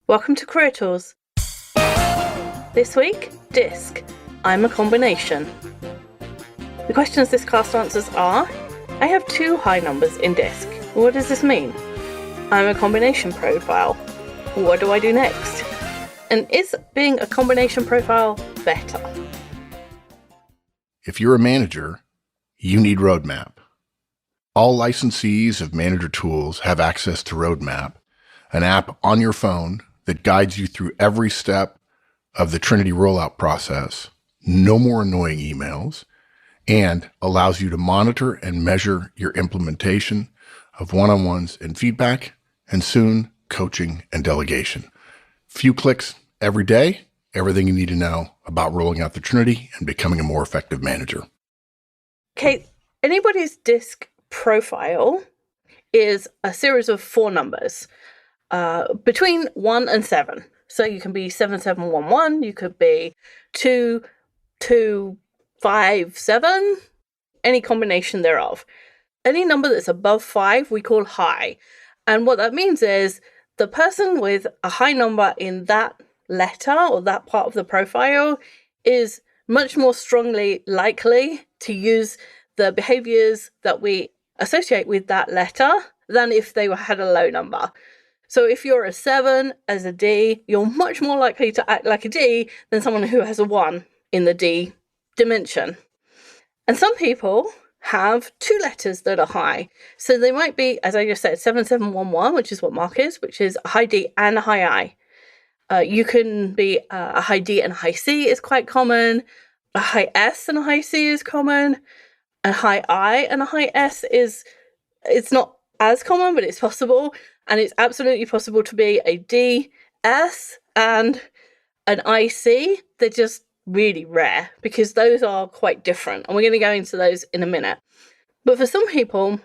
Welcome to Career Tools. This week, DiSC. I'm a combination. The questions this cast answers are: I have 2 high numbers in DiSC. What does this mean? I'm a combination profile. What do I do next? And is being a combination profile better? If you're a manager, you need Roadmap. All licensees of manager tools have access to Roadmap, an app on your phone that guides you through every step of the Trinity rollout process, no more annoying emails, and allows you to monitor and measure your implementation of one-on-ones and feedback, and soon coaching and delegation. Few clicks every day, everything you need to know about rolling out the Trinity and becoming a more effective manager. Okay, anybody's DiSC profile is a series of 4 numbers between 1 and 7. So you can be 7711, you could be 2257, any combination thereof. Any number that's above 5 we call high. And what that means is the person with a high number in that letter or that part of the profile is much more strongly likely to use the behaviors that we associate with that letter than if they had a low number. So if you're a 7 as a D, you're much more likely to act like a D than someone who has a 1 in the D dimension. And some people have 2 letters that are high. So they might be, as I just said, 7711, which is what Mark is, which is a high D and a high I. You can be a high D and a high C is quite common. A high S and a high C is common. A high I and a high S it's not as common, but it's possible. And it's absolutely possible to be a DS and an IC. They're just really rare because those are quite different. And we're going to go into those in a minute. But for some people,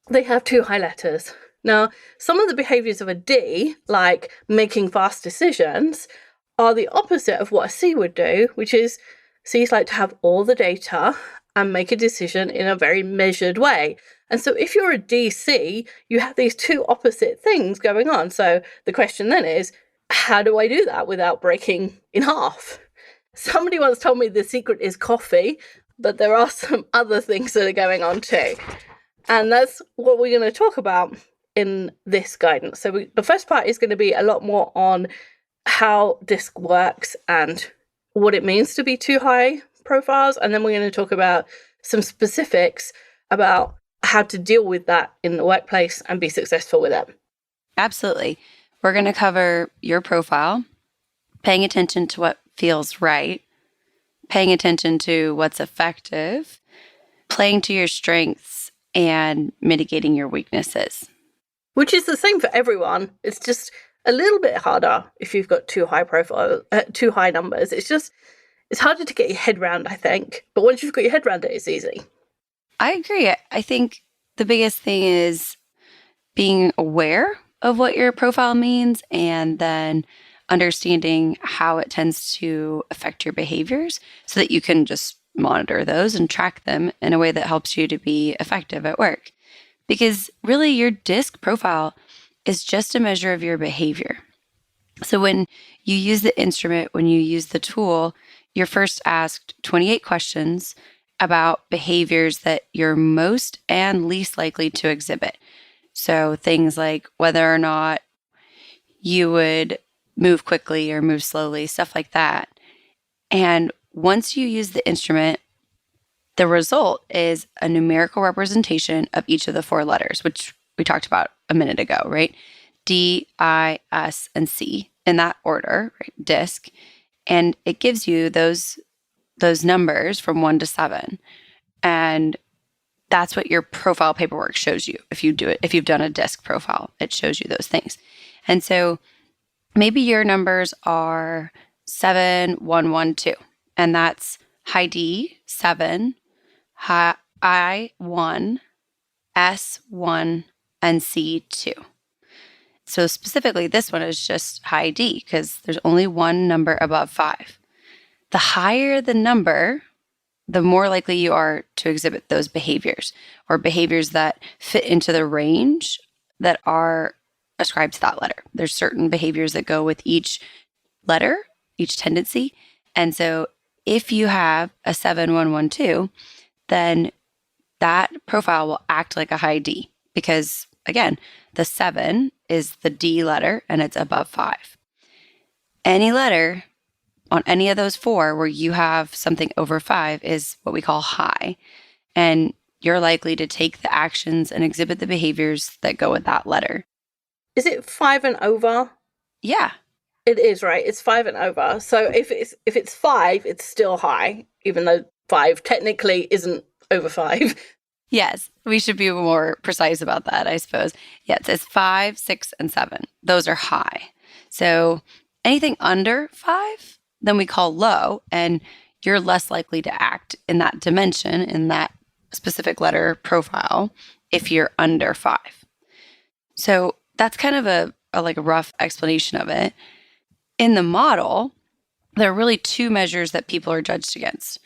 they have 2 high letters. Now, some of the behaviors of a D, like making fast decisions, are the opposite of what a C would do, which is Cs like to have all the data and make a decision in a very measured way. And so if you're a DiSC, you have these 2 opposite things going on. So the question then is, how do I do that without breaking in half? Somebody once told me the secret is coffee, but there are some other things that are going on too. And that's what we're going to talk about in this guidance. So the first part is going to be a lot more on how DiSC works and what it means to be 2 high profiles. And then we're going to talk about some specifics about how to deal with that in the workplace and be successful with it. Absolutely. We're going to cover your profile, paying attention to what feels right, paying attention to what's effective, playing to your strengths, and mitigating your weaknesses. Which is the same for everyone. It's just a little bit harder if you've got 2 high numbers. It's harder to get your head around, I think. But once you've got your head around it, it's easy. I agree. I think the biggest thing is being aware of what your profile means and then understanding how it tends to affect your behaviors so that you can just monitor those and track them in a way that helps you to be effective at work. Because really, your DiSC profile is just a measure of your behavior. So when you use the instrument, when you use the tool, you're first asked 28 questions about behaviors that you're most and least likely to exhibit. So things like whether or not you would move quickly or move slowly, stuff like that. And once you use the instrument, the result is a numerical representation of each of the 4 letters, which we talked about a minute ago, right? D, I, S, and C in that order, right? DiSC. And it gives you those numbers from 1 to 7. And that's what your profile paperwork shows you. If you've done a DiSC profile, it shows you those things. And so maybe your numbers are 7, 1, 1, 2. And that's high D, 7, high I, 1, S, 1, and C, 2. So specifically, this one is just high D because there's only one number above 5. The higher the number, the more likely you are to exhibit those behaviors or behaviors that fit into the range that are ascribe to that letter. There's certain behaviors that go with each letter, each tendency. And so if you have a 7112, then that profile will act like a high D because, again, the 7 is the D letter and it's above 5. Any letter on any of those 4 where you have something over 5 is what we call high. And you're likely to take the actions and exhibit the behaviors that go with that letter. Is it 5 and over? Yeah. It is, right? It's 5 and over. So if it's 5, it's still high, even though 5 technically isn't over 5. Yes, we should be more precise about that, I suppose. Yes, it's 5, 6, and 7. Those are high. So anything under 5, then we call low, and you're less likely to act in that dimension, in that specific letter profile, if you're under 5. So that's kind of a rough explanation of it. In the model, there are really 2 measures that people are judged against.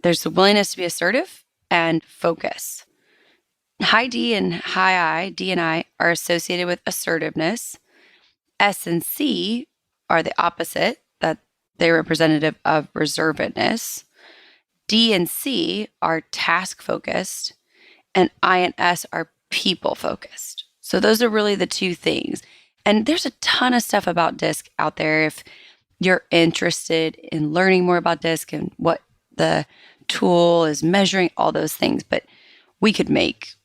There's the willingness to be assertive and focus. High D and high I, D and I, are associated with assertiveness. S and C are the opposite, that they're representative of reservedness. D and C are task focused, and I and S are people focused. So those are really the 2 things. And there's a ton of stuff about DiSC out there if you're interested in learning more about DiSC and what the tool is measuring, all those things. But we could make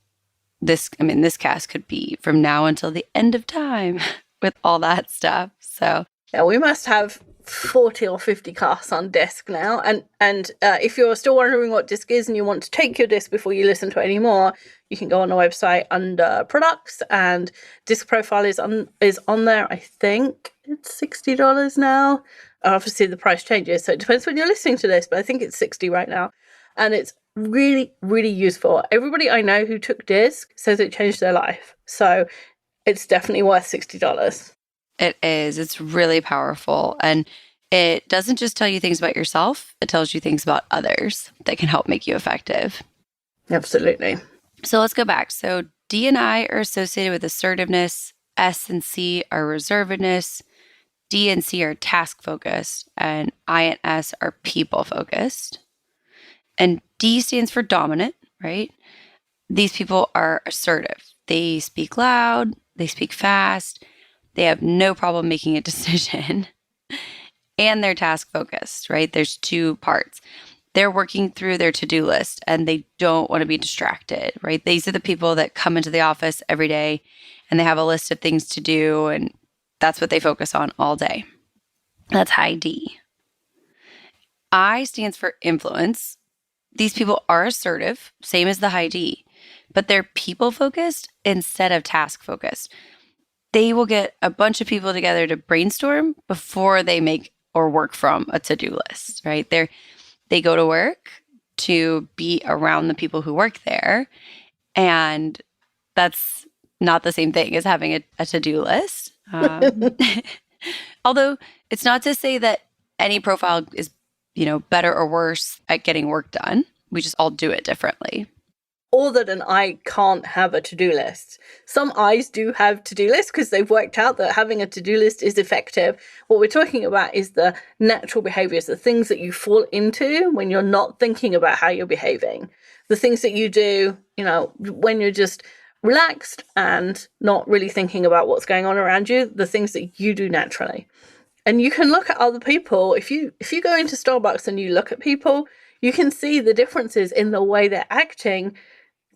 this cast could be from now until the end of time with all that stuff. So yeah, we must have 40 or 50 casts on DiSC now. And if you're still wondering what DiSC is and you want to take your DiSC before you listen to it anymore, you can go on the website under products, and DiSC profile is on there. I think it's $60 now. Obviously the price changes, so it depends when you're listening to this, but I think it's $60 right now. And it's really, really useful. Everybody I know who took DiSC says it changed their life. So it's definitely worth $60. It is. It's really powerful. And it doesn't just tell you things about yourself, it tells you things about others that can help make you effective. Absolutely. So let's go back. So D and I are associated with assertiveness. S and C are reservedness. D and C are task focused. And I and S are people focused. And D stands for dominant, right? These people are assertive. They speak loud. They speak fast. They have no problem making a decision. And they're task focused, right? There's 2 parts. They're working through their to-do list and they don't want to be distracted, right? These are the people that come into the office every day and they have a list of things to do, and that's what they focus on all day. That's high D. I stands for influence. These people are assertive, same as the high D, but they're people focused instead of task focused. They will get a bunch of people together to brainstorm before they make or work from a to-do list, right? They go to work to be around the people who work there. And that's not the same thing as having a to-do list. Although it's not to say that any profile is, better or worse at getting work done. We just all do it differently. Or that an I can't have a to-do list. Some I's do have to-do lists because they've worked out that having a to-do list is effective. What we're talking about is the natural behaviors, the things that you fall into when you're not thinking about how you're behaving. The things that you do, when you're just relaxed and not really thinking about what's going on around you, the things that you do naturally. And you can look at other people. If you go into Starbucks and you look at people, you can see the differences in the way they're acting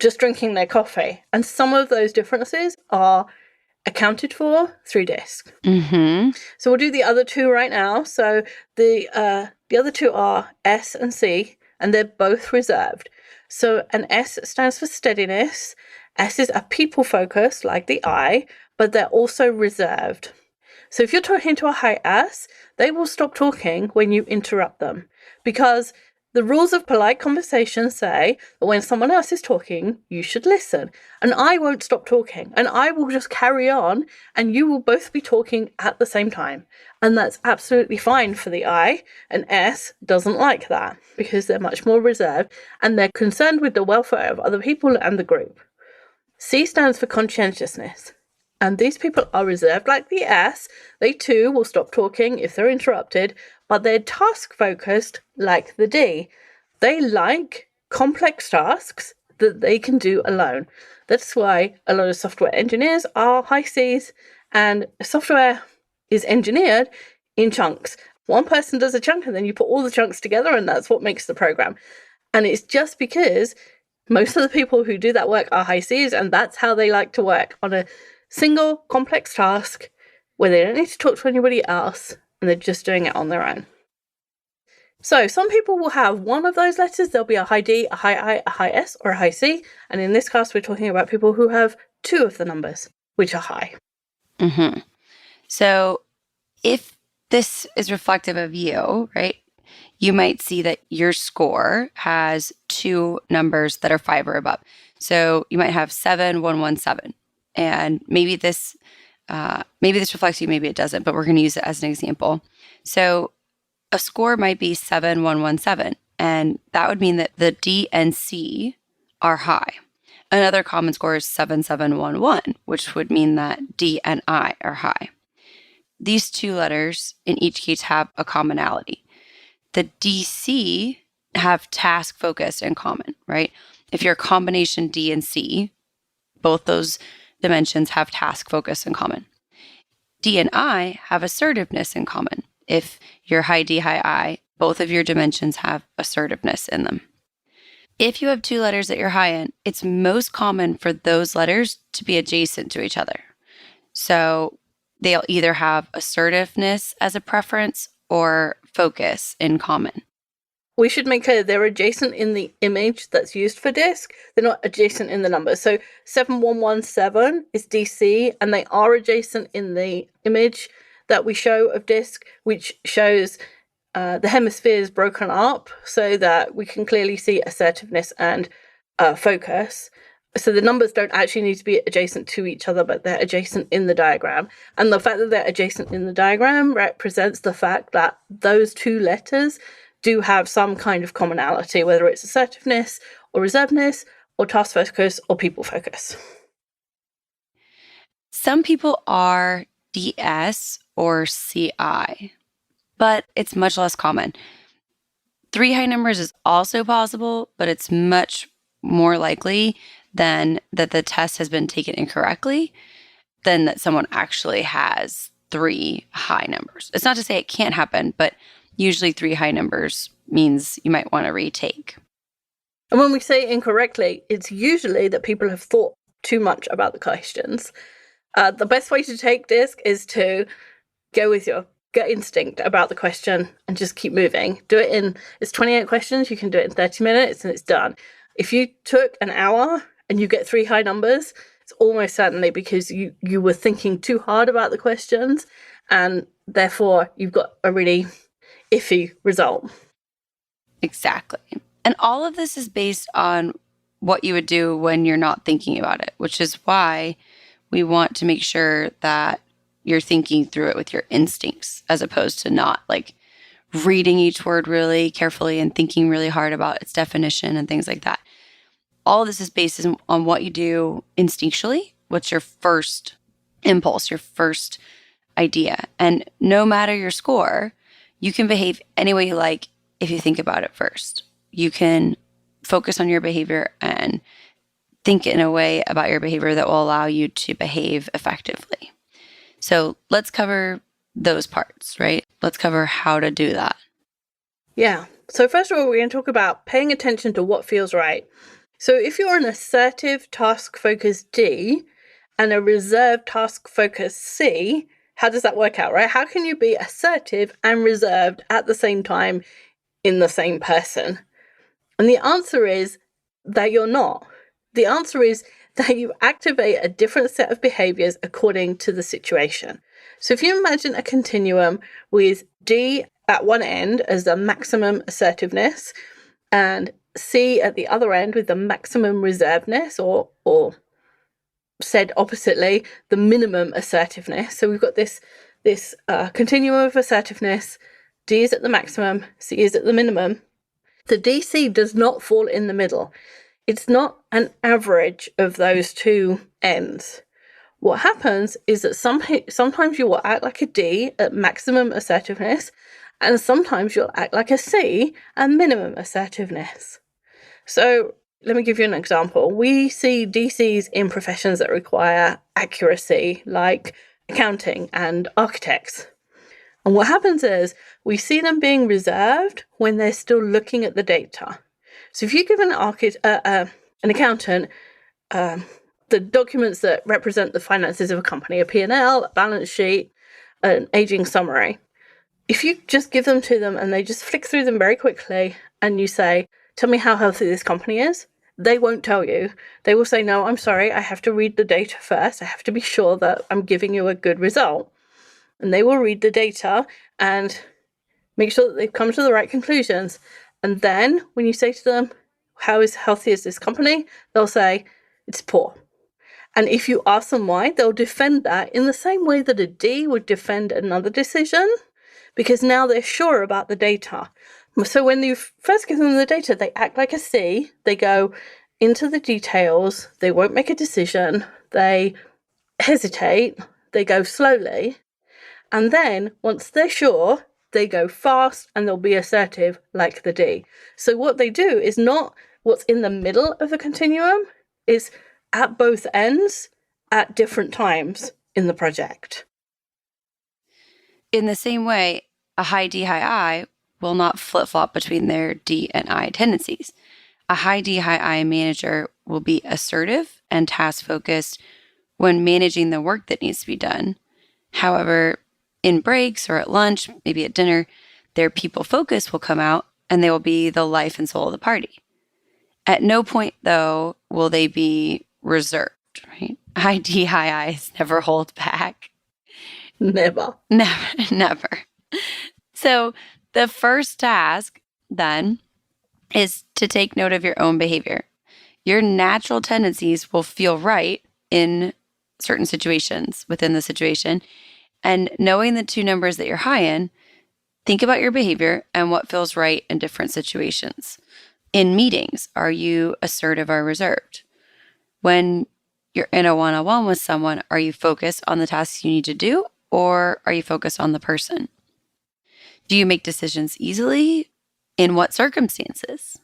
just drinking their coffee. And some of those differences are accounted for through DiSC. Mm-hmm. So we'll do the other 2 right now. So the other 2 are S and C, and they're both reserved. So an S stands for steadiness. S is a people focus, like the I, but they're also reserved. So if you're talking to a high S, they will stop talking when you interrupt them, because the rules of polite conversation say that when someone else is talking, you should listen. And I won't stop talking, and I will just carry on, and you will both be talking at the same time. And that's absolutely fine for the I. And S doesn't like that because they're much more reserved and they're concerned with the welfare of other people and the group. C stands for conscientiousness. And these people are reserved like the S. They too will stop talking if they're interrupted, but they're task focused like the D. They like complex tasks that they can do alone. That's why a lot of software engineers are high Cs, and software is engineered in chunks. One person does a chunk and then you put all the chunks together, and that's what makes the program. And it's just because most of the people who do that work are high Cs, and that's how they like to work, on a single complex task where they don't need to talk to anybody else and they're just doing it on their own. So some people will have one of those letters. There'll be a high D, a high I, a high S, or a high C. And in this case, we're talking about people who have two of the numbers, which are high. Mm-hmm. So if this is reflective of you, right, you might see that your score has two numbers that are 5 or above. So you might have 7117. And maybe this reflects you, maybe it doesn't, but we're going to use it as an example. So a score might be 7117, and that would mean that the D and C are high. Another common score is 7711, which would mean that D and I are high. These two letters in each case have a commonality. The DiSC have task focus in common, right? If you're a combination D and C, both those dimensions have task focus in common. D and I have assertiveness in common. If you're high D, high I, both of your dimensions have assertiveness in them. If you have two letters that you're high in, it's most common for those letters to be adjacent to each other. So they'll either have assertiveness as a preference or focus in common. We should make clear they're adjacent in the image that's used for DiSC. They're not adjacent in the numbers. So 7117 is DiSC, and they are adjacent in the image that we show of DiSC, which shows the hemispheres broken up so that we can clearly see assertiveness and focus. So the numbers don't actually need to be adjacent to each other, but they're adjacent in the diagram. And the fact that they're adjacent in the diagram represents the fact that those two letters do have some kind of commonality, whether it's assertiveness or reservedness or task focus or people focus. Some people are DS or CI, but it's much less common. 3 high numbers is also possible, but it's much more likely than that the test has been taken incorrectly than that someone actually has 3 high numbers. It's not to say it can't happen, but usually 3 high numbers means you might want to retake. And when we say incorrectly, it's usually that people have thought too much about the questions. The best way to take DiSC is to go with your gut instinct about the question and just keep moving. It's 28 questions, you can do it in 30 minutes and it's done. If you took an hour and you get 3 high numbers, it's almost certainly because you were thinking too hard about the questions, and therefore you've got a really iffy result. Exactly. And all of this is based on what you would do when you're not thinking about it, which is why we want to make sure that you're thinking through it with your instincts as opposed to not like reading each word really carefully and thinking really hard about its definition and things like that. All of this is based on what you do instinctually. What's your first impulse, your first idea? And no matter your score, you can behave any way you like if you think about it first. You can focus on your behavior and think in a way about your behavior that will allow you to behave effectively. So let's cover those parts, right? Let's cover how to do that. Yeah. So first of all, we're going to talk about paying attention to what feels right. So if you're an assertive task-focused D and a reserved task-focused C, how does that work out, right? How can you be assertive and reserved at the same time in the same person? And the answer is that you're not. The answer is that you activate a different set of behaviors according to the situation. So if you imagine a continuum with D at one end as the maximum assertiveness and C at the other end with the maximum reservedness, or said oppositely, the minimum assertiveness. So we've got this continuum of assertiveness. D is at the maximum, C is at the minimum. The DiSC does not fall in the middle. It's not an average of those two ends. What happens is that sometimes you will act like a D at maximum assertiveness, and sometimes you'll act like a C at minimum assertiveness. So let me give you an example. We see DCs in professions that require accuracy, like accounting and architects. And what happens is we see them being reserved when they're still looking at the data. So if you give an accountant the documents that represent the finances of a company, a P&L, a balance sheet, an aging summary, if you just give them to them and they just flick through them very quickly and you say, tell me how healthy this company is, they won't tell you. They will say, no, I'm sorry, I have to read the data first. I have to be sure that I'm giving you a good result. And they will read the data and make sure that they've come to the right conclusions. And then when you say to them, how healthy is this company? They'll say, it's poor. And if you ask them why, they'll defend that in the same way that a D would defend another decision, because now they're sure about the data. So when you first give them the data, they act like a C. They go into the details. They won't make a decision. They hesitate. They go slowly. And then once they're sure, they go fast and they'll be assertive like the D. So what they do is not what's in the middle of the continuum, is at both ends at different times in the project. In the same way, a high D, high I will not flip-flop between their D and I tendencies. A high D, high I manager will be assertive and task-focused when managing the work that needs to be done. However, in breaks or at lunch, maybe at dinner, their people focus will come out and they will be the life and soul of the party. At no point, though, will they be reserved, right? High D, high I's never hold back. Never. Never. So the first task then is to take note of your own behavior. Your natural tendencies will feel right in certain situations within the situation. And knowing the two numbers that you're high in, think about your behavior and what feels right in different situations. In meetings, are you assertive or reserved? When you're in a one-on-one with someone, are you focused on the tasks you need to do, or are you focused on the person? Do you make decisions easily? In what circumstances?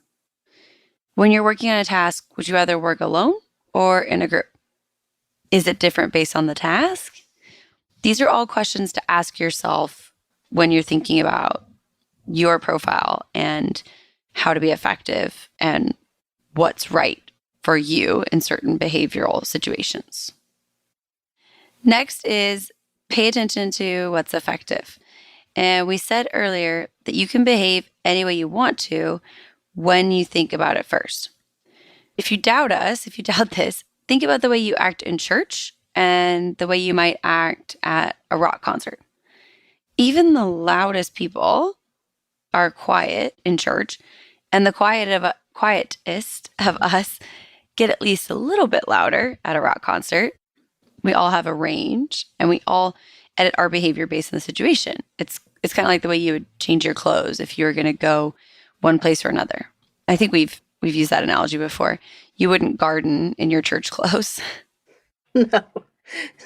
When you're working on a task, would you rather work alone or in a group? Is it different based on the task? These are all questions to ask yourself when you're thinking about your profile and how to be effective and what's right for you in certain behavioral situations. Next is pay attention to what's effective. And we said earlier that you can behave any way you want to when you think about it first. If you doubt us, if you doubt this, think about the way you act in church and the way you might act at a rock concert. Even the loudest people are quiet in church, and the quietest of us get at least a little bit louder at a rock concert. We all have a range, and we all edit our behavior based on the situation. It's kind of like the way you would change your clothes if you were going to go one place or another. I think we've used that analogy before. You wouldn't garden in your church clothes.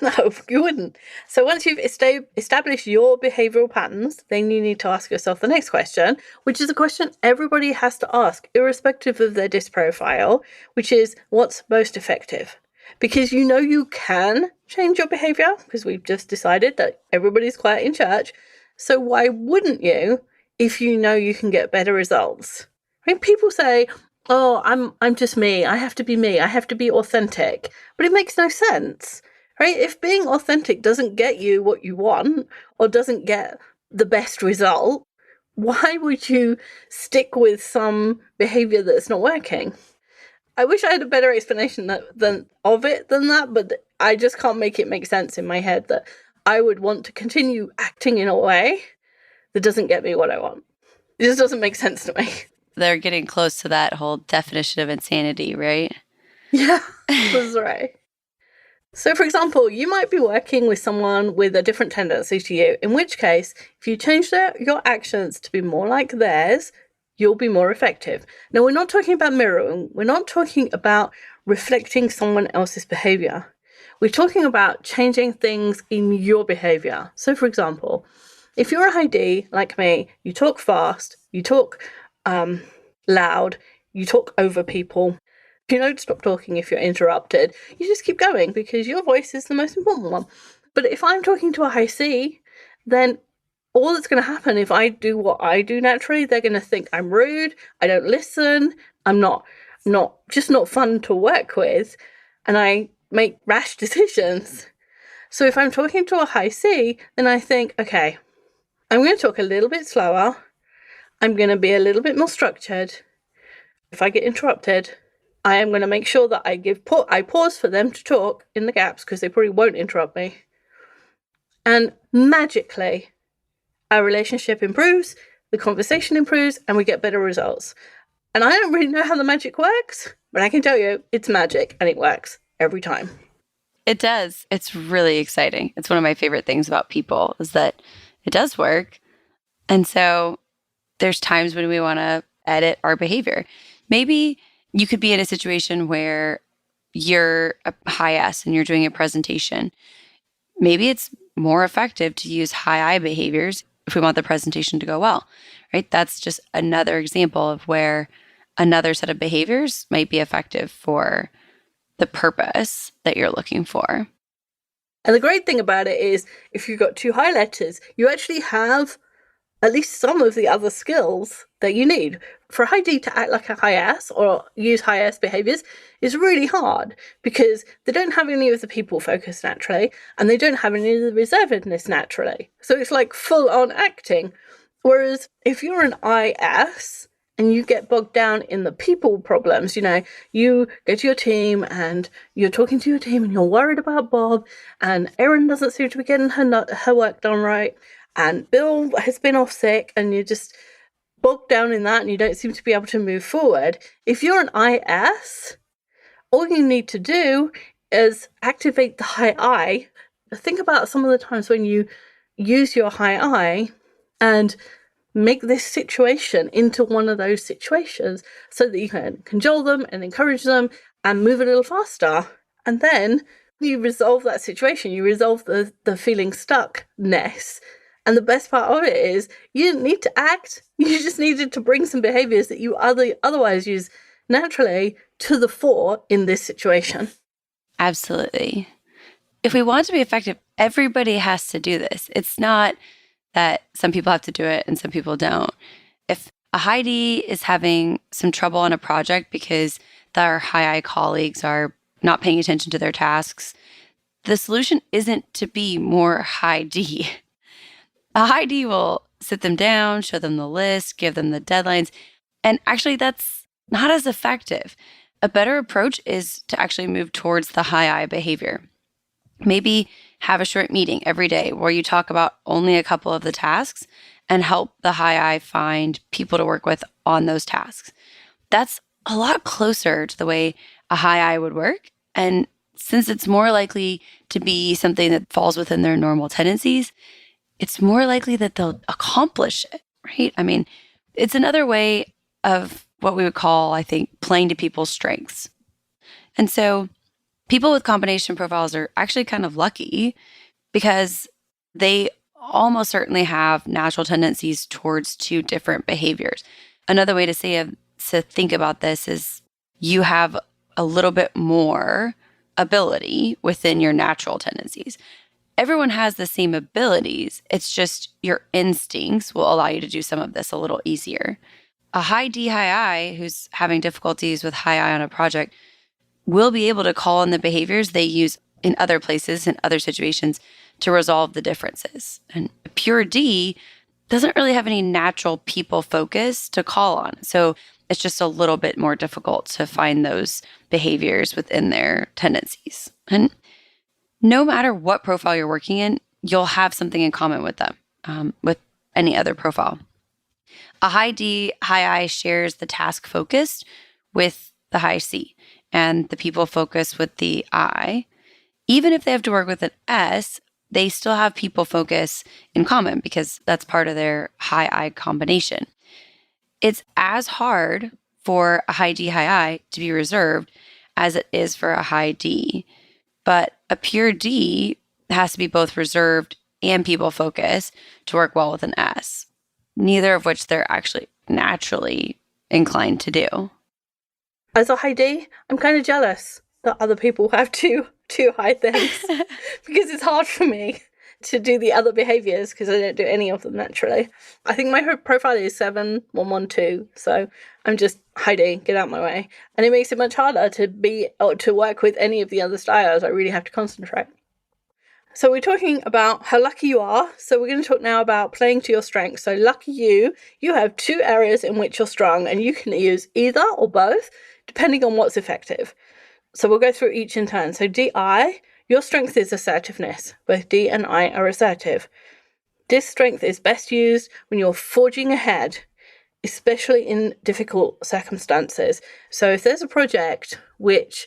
No, you wouldn't. So once you've established your behavioral patterns, then you need to ask yourself the next question, which is a question everybody has to ask, irrespective of their DiSC profile, which is, what's most effective? Because you know you can change your behavior, because we've just decided that everybody's quiet in church. So why wouldn't you if you know you can get better results? I mean, people say, oh, I'm just me. I have to be me. I have to be authentic. But it makes no sense, right? If being authentic doesn't get you what you want or doesn't get the best result, why would you stick with some behavior that's not working? I wish I had a better explanation than that, but I just can't make it make sense in my head that I would want to continue acting in a way that doesn't get me what I want. It just doesn't make sense to me. They're getting close to that whole definition of insanity, right? Yeah, that's right. So, for example, you might be working with someone with a different tendency to you, in which case, if you change your actions to be more like theirs, you'll be more effective. Now, we're not talking about mirroring. We're not talking about reflecting someone else's behavior. We're talking about changing things in your behavior. So, for example, if you're a high D like me, you talk fast, you talk loud, you talk over people. If you don't stop talking if you're interrupted, you just keep going because your voice is the most important one. But if I'm talking to a high C, then all that's going to happen if I do what I do naturally, they're going to think I'm rude, I don't listen, I'm not fun to work with, and I make rash decisions. So if I'm talking to a high C, then I think, okay, I'm going to talk a little bit slower, I'm going to be a little bit more structured. If I get interrupted, I am going to make sure that I pause for them to talk in the gaps because they probably won't interrupt me. And magically, our relationship improves, the conversation improves, and we get better results. And I don't really know how the magic works, but I can tell you it's magic and it works every time. It does. It's really exciting. It's one of my favorite things about people is that it does work. And so there's times when we want to edit our behavior. Maybe you could be in a situation where you're a high S and you're doing a presentation. Maybe it's more effective to use high I behaviors if we want the presentation to go well, right? That's just another example of where another set of behaviors might be effective for the purpose that you're looking for. And the great thing about it is if you've got two high letters, you actually have at least some of the other skills that you need. For a high D to act like a high S or use high S behaviors is really hard because they don't have any of the people focus naturally and they don't have any of the reservedness naturally. So it's like full on acting. Whereas if you're an IS and you get bogged down in the people problems, you go to your team and you're talking to your team and you're worried about Bob and Erin doesn't seem to be getting her work done right and Bill has been off sick and you're just bogged down in that and you don't seem to be able to move forward. If you're an IS, all you need to do is activate the high I. Think about some of the times when you use your high I and make this situation into one of those situations so that you can cajole them and encourage them and move a little faster. And then you resolve that situation, you resolve the feeling stuckness. And the best part of it is you didn't need to act, you just needed to bring some behaviors that you otherwise use naturally to the fore in this situation. Absolutely. If we want to be effective, everybody has to do this. It's not that some people have to do it and some people don't. If a high D is having some trouble on a project because their high I colleagues are not paying attention to their tasks, the solution isn't to be more high D. A high D will sit them down, show them the list, give them the deadlines, and actually that's not as effective. A better approach is to actually move towards the high I behavior. Maybe have a short meeting every day where you talk about only a couple of the tasks and help the high I find people to work with on those tasks. That's a lot closer to the way a high I would work. And since it's more likely to be something that falls within their normal tendencies, it's more likely that they'll accomplish it, right? I mean, it's another way of what we would call, I think, playing to people's strengths. And so people with combination profiles are actually kind of lucky because they almost certainly have natural tendencies towards two different behaviors. Another way to think about this is you have a little bit more ability within your natural tendencies. Everyone has the same abilities. It's just your instincts will allow you to do some of this a little easier. A high D, high I who's having difficulties with high I on a project will be able to call on the behaviors they use in other places, in other situations to resolve the differences. And a pure D doesn't really have any natural people focus to call on. So it's just a little bit more difficult to find those behaviors within their tendencies. And no matter what profile you're working in, you'll have something in common with them, with any other profile. A high D, high I shares the task focused with the high C and the people focus with the I. Even if they have to work with an S, they still have people focus in common because that's part of their high I combination. It's as hard for a high D, high I to be reserved as it is for a high D. But a pure D has to be both reserved and people focused to work well with an S, neither of which they're actually naturally inclined to do. As a high D, I'm kind of jealous that other people have two high things because it's hard for me to do the other behaviors because I don't do any of them naturally. I think my profile is 7-1-1-2, so I'm just high D, get out of my way. And it makes it much harder to work with any of the other styles. I really have to concentrate. So we're talking about how lucky you are. So we're going to talk now about playing to your strengths. So lucky you have 2 areas in which you're strong, and you can use either or both, depending on what's effective. So we'll go through each in turn. So DI, your strength is assertiveness. Both D and I are assertive. This strength is best used when you're forging ahead, especially in difficult circumstances. So if there's a project which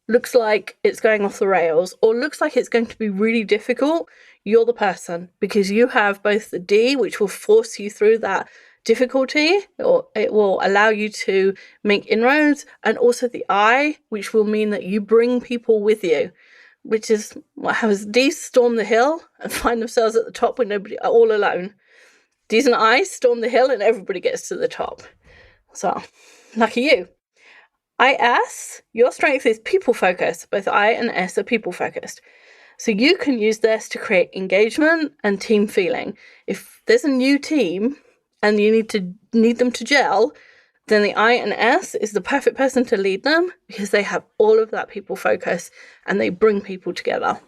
looks like it's going off the rails or looks like it's going to be really difficult, you're the person, because you have both the D, which will force you through that difficulty, or it will allow you to make inroads, and also the I, which will mean that you bring people with you, which is what happens. D's storm the hill and find themselves at the top when nobody are all alone. D's and I storm the hill and everybody gets to the top. So, lucky you. IS, your strength is people focused. Both I and S are people focused. So you can use this to create engagement and team feeling. If there's a new team and you need them to gel, then the I and S is the perfect person to lead them because they have all of that people focus and they bring people together.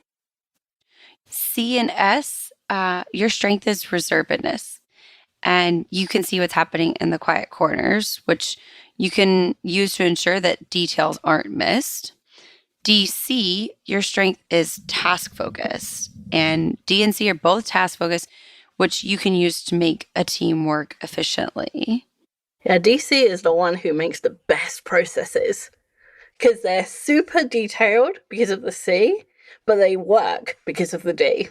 C and S, your strength is reservedness. And you can see what's happening in the quiet corners, which you can use to ensure that details aren't missed. DiSC, your strength is task focused. And D and C are both task focused, which you can use to make a team work efficiently. Yeah, DiSC is the one who makes the best processes because they're super detailed because of the C, but they work because of the D.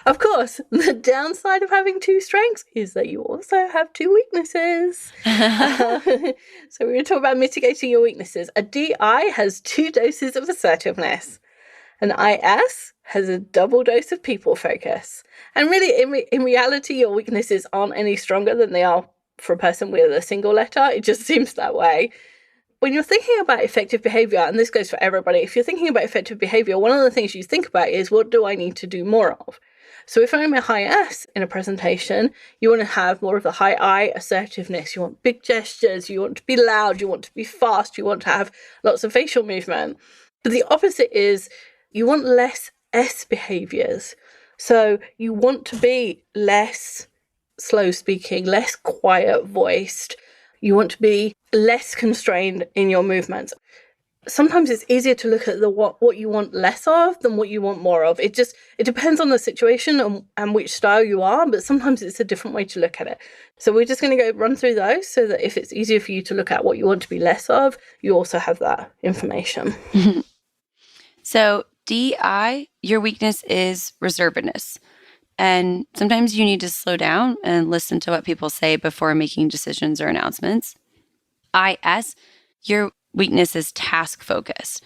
Of course, the downside of having 2 strengths is that you also have 2 weaknesses. So we're going to talk about mitigating your weaknesses. A DI has 2 doses of assertiveness. An IS has a double dose of people focus. And really, in reality, your weaknesses aren't any stronger than they are for a person with a single letter. It just seems that way. When you're thinking about effective behavior, and this goes for everybody, if you're thinking about effective behavior, one of the things you think about is, what do I need to do more of? So if I'm a high S in a presentation, you want to have more of the high I assertiveness. You want big gestures, you want to be loud, you want to be fast, you want to have lots of facial movement. But the opposite is you want less S behaviors. So you want to be less slow speaking, less quiet voiced. You want to be less constrained in your movements. Sometimes it's easier to look at what you want less of than what you want more of. It depends on the situation and which style you are, but sometimes it's a different way to look at it. So we're just going to go run through those so that if it's easier for you to look at what you want to be less of, you also have that information. So DI, your weakness is reservedness. And sometimes you need to slow down and listen to what people say before making decisions or announcements. IS, your weakness is task focused.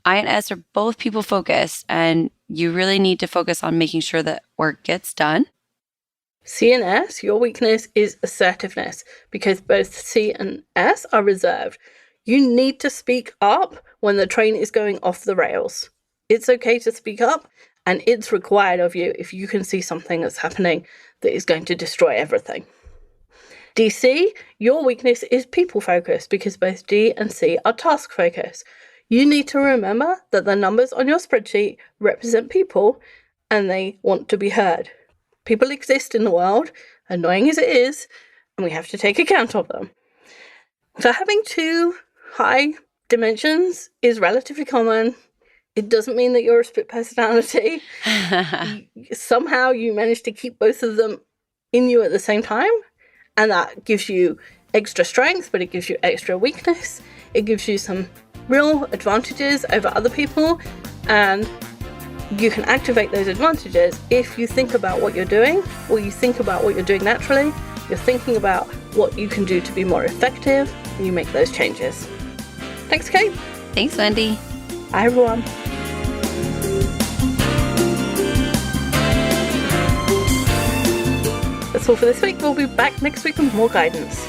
I and S are both people focused, and you really need to focus on making sure that work gets done. C and S, your weakness is assertiveness because both C and S are reserved. You need to speak up when the train is going off the rails. It's okay to speak up, and it's required of you if you can see something that's happening that is going to destroy everything. DiSC, your weakness is people focused because both D and C are task focused. You need to remember that the numbers on your spreadsheet represent people and they want to be heard. People exist in the world, annoying as it is, and we have to take account of them. So having 2 high dimensions is relatively common. It doesn't mean that you're a split personality. Somehow you manage to keep both of them in you at the same time. And that gives you extra strength, but it gives you extra weakness. It gives you some real advantages over other people. And you can activate those advantages if you think about what you're doing, or you think about what you're doing naturally. You're thinking about what you can do to be more effective, and you make those changes. Thanks, Kate. Thanks, Wendy. Bye, everyone. That's all for this week. We'll be back next week with more guidance.